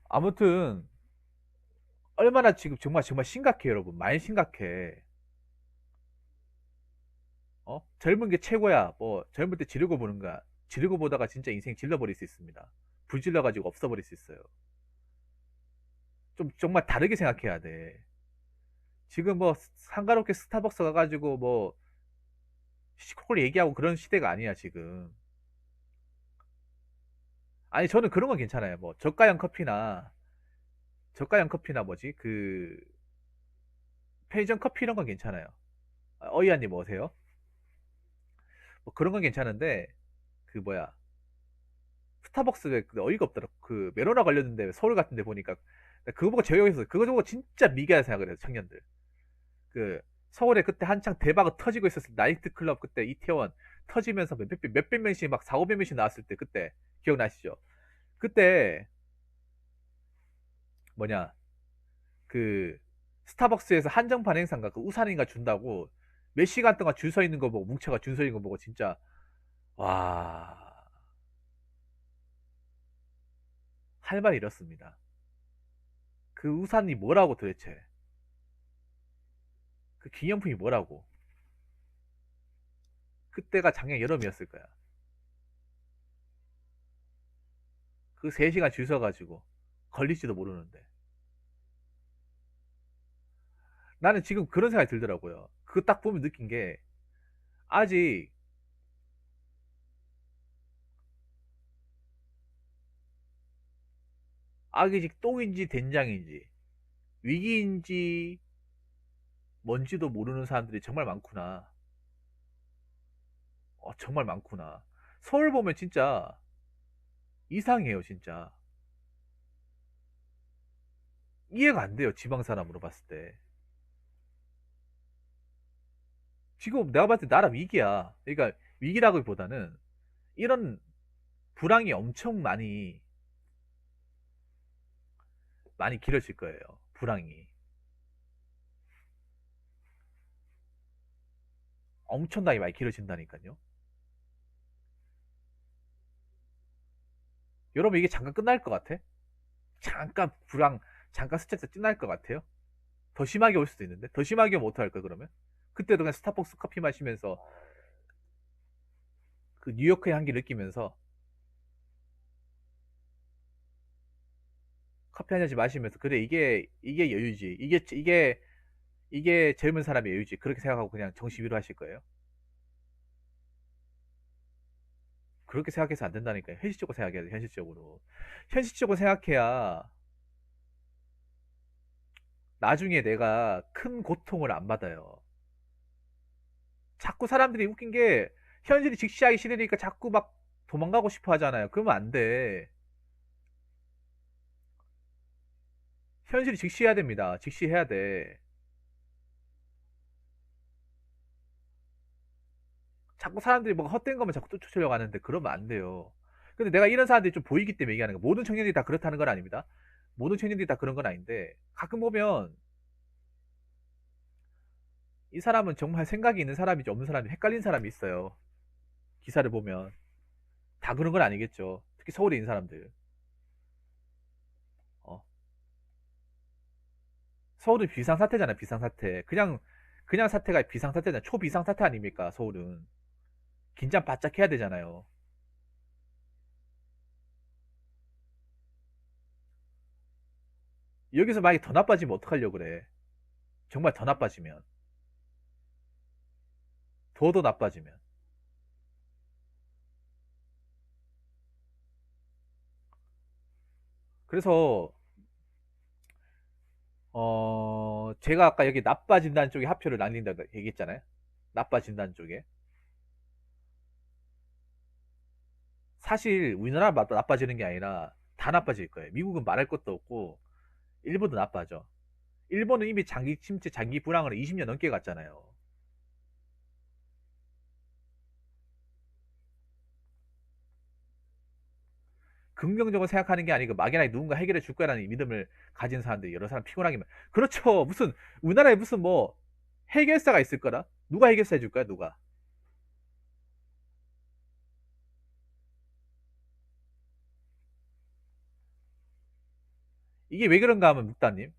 Speaker 1: 아무튼, 얼마나 지금 정말 심각해, 여러분. 많이 심각해. 젊은 게 최고야. 뭐, 젊을 때 지르고 보는 거야. 지르고 보다가 진짜 인생 질러버릴 수 있습니다. 불 질러가지고 없어버릴 수 있어요. 좀 정말 다르게 생각해야 돼. 지금 뭐 상가롭게 스타벅스 가가지고 뭐 시코콜 얘기하고 그런 시대가 아니야 지금. 아니 저는 그런 건 괜찮아요. 뭐 저가형 커피나 뭐지 그 편의점 커피 이런 건 괜찮아요. 어이한님 뭐세요? 뭐 그런 건 괜찮은데 그 뭐야 스타벅스가 그 어이가 없더라. 그 메로나 걸렸는데 서울 같은 데 보니까 그거 보고 제역에서 그거 보고 진짜 미개하다 생각을 해요 청년들. 그 서울에 그때 한창 대박 터지고 있었을 때 나이트클럽 그때 이태원 터지면서 몇백 명씩 막 4, 500명씩 나왔을 때 그때 기억나시죠? 그때 뭐냐 그 스타벅스에서 한정판 행사인가 그 우산인가 준다고 몇 시간 동안 줄 서 있는 거 보고 뭉쳐가 줄 서 있는 거 보고 진짜 와 할 말이 이렇습니다. 그 우산이 뭐라고 도대체 그 기념품이 뭐라고 그때가 작년 여름이었을 거야. 그 3시간 줄 서가지고 걸릴지도 모르는데 나는 지금 그런 생각이 들더라고요. 그거 딱 보면 느낀 게 아직 아직 똥인지 된장인지 위기인지 뭔지도 모르는 사람들이 정말 많구나. 정말 많구나. 서울 보면 진짜 이상해요, 진짜. 이해가 안 돼요, 지방 사람으로 봤을 때. 지금 내가 봤을 때 나라 위기야. 그러니까 위기라기보다는 이런 불황이 엄청 많이 길어질 거예요. 불황이. 엄청나게 많이 길어진다니까요. 여러분 이게 잠깐 끝날 것 같아? 잠깐 불황, 잠깐 스트레스 끝날 것 같아요? 더 심하게 올 수도 있는데? 더 심하게 오면 어떡할 거야, 그러면? 그때도 그냥 스타벅스 커피 마시면서 그 뉴요크의 향기 느끼면서 커피 한 잔씩 마시면서 그래 이게 여유지 이게 젊은 사람의 여유지 그렇게 생각하고 그냥 정시 위로 하실 거예요? 그렇게 생각해서 안 된다니까요. 현실적으로 생각해야 돼. 현실적으로 생각해야 나중에 내가 큰 고통을 안 받아요. 자꾸 사람들이 웃긴 게 현실이 직시하기 싫으니까 자꾸 막 도망가고 싶어 하잖아요. 그러면 안 돼. 현실이 직시해야 됩니다. 직시해야 돼. 자꾸 사람들이 뭔가 헛된 것만 자꾸 쫓으려고 하는데 그러면 안 돼요. 근데 내가 이런 사람들이 좀 보이기 때문에 얘기하는 거. 모든 청년들이 다 그렇다는 건 아닙니다. 모든 청년들이 다 그런 건 아닌데 가끔 보면 이 사람은 정말 생각이 있는 사람이지 없는 사람이 헷갈린 사람이 있어요. 기사를 보면 다 그런 건 아니겠죠. 특히 서울에 있는 사람들. 어. 서울은 비상사태잖아요. 비상사태. 그냥 사태가 비상사태잖아요. 초비상사태 아닙니까? 서울은 긴장 바짝 해야 되잖아요. 여기서 만약에 더 나빠지면 어떡하려고 그래. 정말 더 나빠지면 더 나빠지면 그래서 제가 아까 여기 나빠진다는 쪽에 하표를 날린다고 얘기했잖아요. 나빠진다는 쪽에. 사실 우리나라 나빠지는 게 아니라 다 나빠질 거예요. 미국은 말할 것도 없고 일본도 나빠져. 일본은 이미 장기 침체, 장기 불황을 20년 넘게 갔잖아요. 긍정적으로 생각하는 게 아니고 막연하게 누군가 해결해 줄 거라는 믿음을 가진 사람들이 여러 사람 피곤하게 그렇죠. 무슨 우리나라에 무슨 뭐 해결사가 있을 거라? 누가 해결사 해줄 거야? 누가? 이게 왜 그런가 하면 묵다님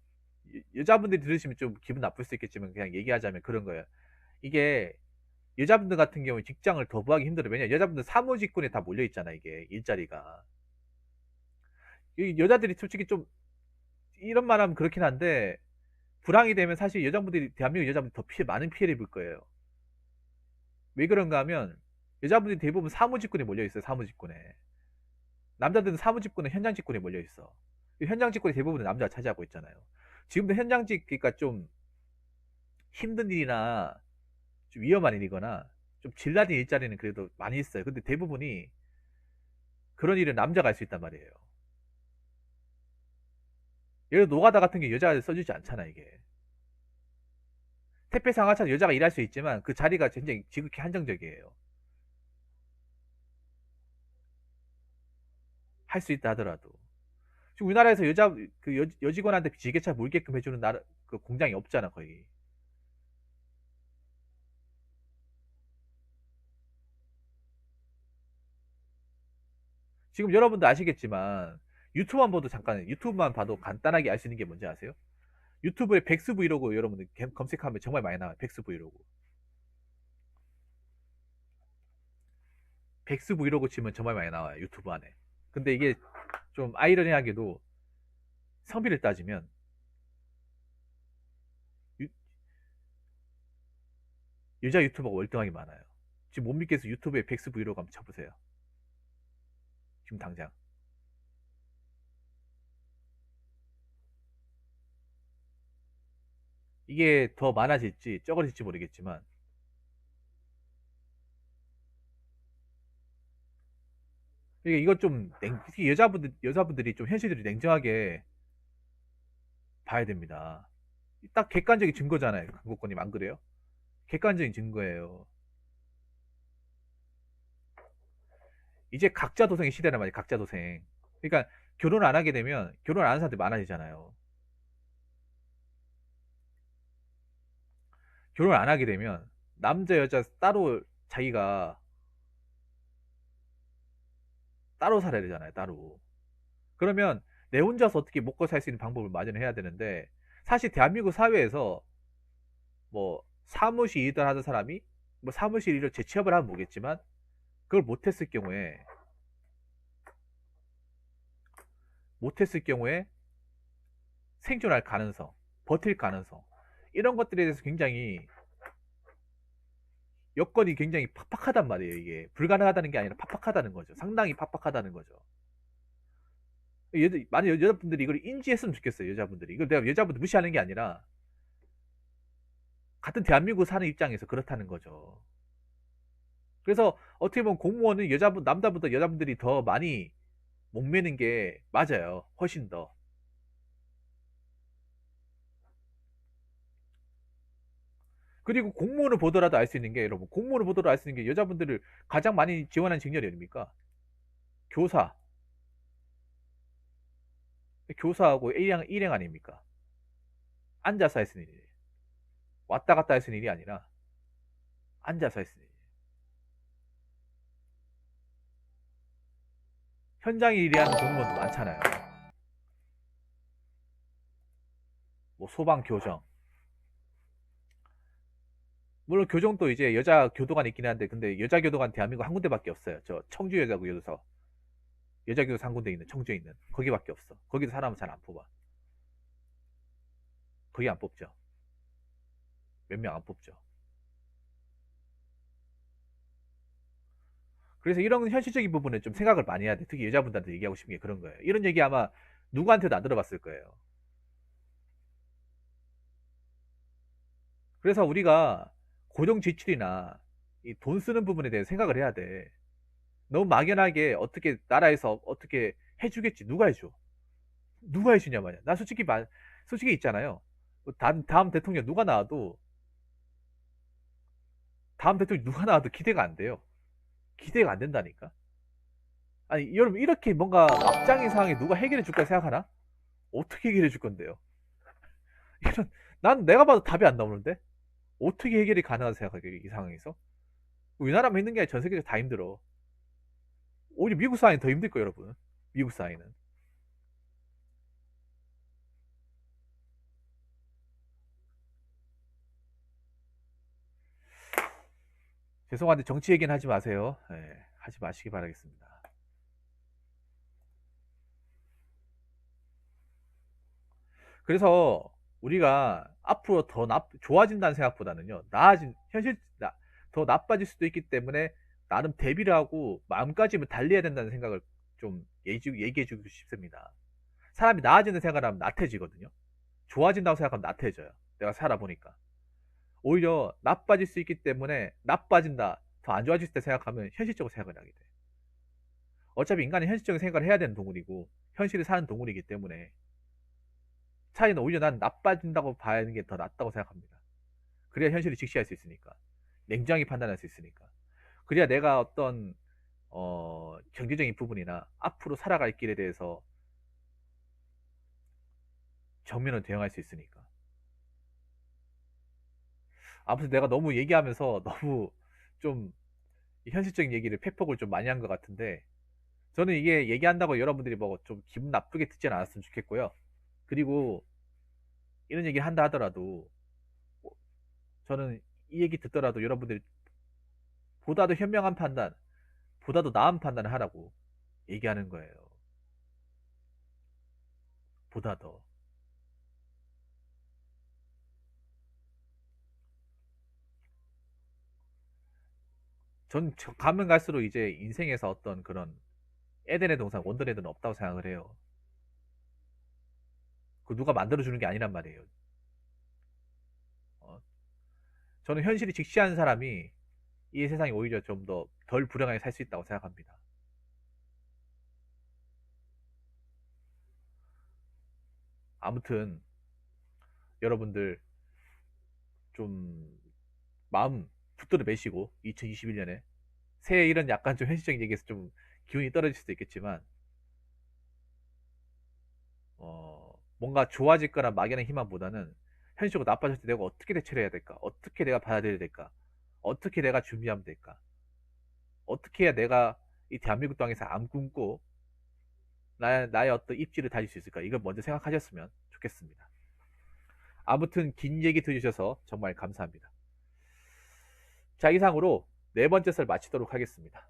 Speaker 1: 여자분들이 들으시면 좀 기분 나쁠 수 있겠지만 그냥 얘기하자면 그런 거예요. 이게 여자분들 같은 경우에 직장을 더 구하기 힘들어요. 왜냐 여자분들 사무직군에 다 몰려 있잖아 이게 일자리가. 이 여자들이 솔직히 좀 이런 말하면 그렇긴 한데 불황이 되면 사실 여자분들이 대한민국 여자분들이 더 많은 피해를 입을 거예요. 왜 그런가 하면 여자분들이 대부분 사무직군에 몰려 있어요. 사무직군에. 남자들은 사무직군은 현장직군에 몰려 있어. 현장직군이 대부분 남자가 차지하고 있잖아요. 지금도 현장직 그러니까 좀 힘든 일이나 좀 위험한 일이거나 좀 질나는 일자리는 그래도 많이 있어요. 근데 대부분이 그런 일은 남자가 할 수 있단 말이에요. 예를 들어 노가다 같은 게 여자가 써주지 않잖아 이게. 택배 상하차도 여자가 일할 수 있지만 그 자리가 굉장히 지극히 한정적이에요. 할 수 있다 하더라도. 지금 우리나라에서 여직원한테 지게차 몰게끔 해주는 그 공장이 없잖아 거의. 지금 여러분도 아시겠지만 유튜브만 봐도 간단하게 알 수 있는 게 뭔지 아세요? 유튜브에 백스 브이로그 여러분들 검색하면 정말 많이 나와요. 백스 브이로그. 백스 브이로그 치면 정말 많이 나와요. 유튜브 안에. 근데 이게 좀 아이러니하게도 성비를 따지면 유- 여자 유튜버가 월등하게 많아요. 지금 못 믿겠어. 유튜브에 백스 브이로그 한번 쳐보세요. 지금 당장. 이게 더 많아질지 적어질지 모르겠지만 이거 좀 특히 여자분들이 좀 현실들이 냉정하게 봐야 됩니다. 딱 객관적인 증거잖아요. 강국권님 안 그래요? 객관적인 증거예요. 이제 각자 도생의 시대란 말이에요. 각자 도생. 그러니까 결혼 안 하게 되면 결혼 안 하는 사람들이 많아지잖아요. 결혼 안 하게 되면 남자 여자 따로 자기가 따로 살아야 되잖아요. 따로. 그러면 내 혼자서 어떻게 먹고 살 수 있는 방법을 마련해야 되는데 사실 대한민국 사회에서 뭐 사무실 일을 하는 사람이 뭐 사무실 일을 재취업을 하면 모르겠지만 그걸 못했을 경우에 생존할 가능성, 버틸 가능성 이런 것들에 대해서 굉장히 여건이 굉장히 팍팍하단 말이에요. 이게 불가능하다는 게 아니라 팍팍하다는 거죠. 상당히 팍팍하다는 거죠. 만약 여자분들이 이걸 인지했으면 좋겠어요. 여자분들이 이걸 내가 여자분들 무시하는 게 아니라 같은 대한민국 사는 입장에서 그렇다는 거죠. 그래서 어떻게 보면 공무원은 남자보다 여자분들이 더 많이 목매는 게 맞아요. 훨씬 더. 그리고 공무원을 보더라도 알 수 있는 게 여러분 공무원을 보더라도 알 수 있는 게 여자분들을 가장 많이 지원하는 직렬이 어딥니까? 교사. 교사하고 일행 아닙니까? 앉아서 할 수 있는 일. 왔다 갔다 할 수 있는 일이 아니라 앉아서 할 수 있는 일. 현장 일이하는 공무원도 많잖아요. 뭐 소방, 교정. 물론 교정도 이제 여자 교도관 있긴 한데 근데 여자 교도관 대한민국 한 군데밖에 없어요. 저 청주 여자교도소. 여자 교도소 한 군데 있는 청주에 있는 거기밖에 없어. 거기도 사람은 잘 안 뽑아. 거기 안 뽑죠. 몇 명 안 뽑죠. 그래서 이런 현실적인 부분에 좀 생각을 많이 해야 돼. 특히 여자분들한테 얘기하고 싶은 게 그런 거예요. 이런 얘기 아마 누구한테도 안 들어봤을 거예요. 그래서 우리가 고정 지출이나 이 돈 쓰는 부분에 대해 생각을 해야 돼. 너무 막연하게 어떻게 나라에서 어떻게 해주겠지. 누가 해줘? 누가 해주냐 말이야. 나 솔직히 있잖아요. 뭐 다음 대통령 누가 나와도 기대가 안 돼요. 기대가 안 된다니까. 아니 여러분 이렇게 뭔가 막장인 상황에 누가 해결해 줄까 생각하나? 어떻게 해결해 줄 건데요? 이런 난 내가 봐도 답이 안 나오는데 어떻게 해결이 가능하다 생각하게 이 상황에서 우리나라만 힘든 게 아니라 전 세계에서 다 힘들어. 오히려 미국 사회는 더 힘들 거예요, 여러분. 미국 사회는. 죄송한데 정치 얘기는 하지 마세요. 예, 하지 마시기 바라겠습니다. 그래서 우리가 앞으로 더 좋아진다는 생각보다는요, 더 나빠질 수도 있기 때문에 나름 대비를 하고 마음가짐을 달리해야 된다는 생각을 좀 얘기해 주고 싶습니다. 사람이 나아지는 생각을 하면 나태해지거든요. 좋아진다고 생각하면 나태해져요. 내가 살아보니까. 오히려 나빠질 수 있기 때문에 나빠진다, 더 안 좋아질 때 생각하면 현실적으로 생각을 하게 돼. 어차피 인간은 현실적인 생각을 해야 되는 동물이고 현실을 사는 동물이기 때문에 차이는 오히려 난 나빠진다고 봐야 하는 게 더 낫다고 생각합니다. 그래야 현실을 직시할 수 있으니까. 냉정하게 판단할 수 있으니까. 그래야 내가 어떤 경제적인 부분이나 앞으로 살아갈 길에 대해서 정면으로 대응할 수 있으니까. 아무튼 내가 너무 얘기하면서 너무 좀 현실적인 얘기를 팩폭을 좀 많이 한 것 같은데, 저는 이게 얘기한다고 여러분들이 뭐 좀 기분 나쁘게 듣진 않았으면 좋겠고요. 그리고 이런 얘기를 한다 하더라도 저는 이 얘기 듣더라도 여러분들이 보다 더 현명한 판단, 보다 더 나은 판단을 하라고 얘기하는 거예요. 보다 더. 전 가면 갈수록 이제 인생에서 어떤 그런 에덴의 동산, 원더랜드는 없다고 생각을 해요. 그 누가 만들어주는 게 아니란 말이에요. 어, 저는 현실이 직시하는 사람이 이 세상이 오히려 좀 더 덜 불행하게 살 수 있다고 생각합니다. 아무튼 여러분들 좀 마음 붙들어 매시고 2021년에 새해 이런 약간 좀 현실적인 얘기에서 좀 기운이 떨어질 수도 있겠지만 뭔가 좋아질 거란 막연한 희망보다는 현실적으로 나빠졌을 때 내가 어떻게 대처를 해야 될까? 어떻게 내가 받아들여야 될까? 어떻게 내가 준비하면 될까? 어떻게 해야 내가 이 대한민국 땅에서 안 굶고 나의 어떤 입지를 다질 수 있을까? 이걸 먼저 생각하셨으면 좋겠습니다. 아무튼 긴 얘기 들으셔서 정말 감사합니다. 자, 이상으로 네 번째 썰 마치도록 하겠습니다.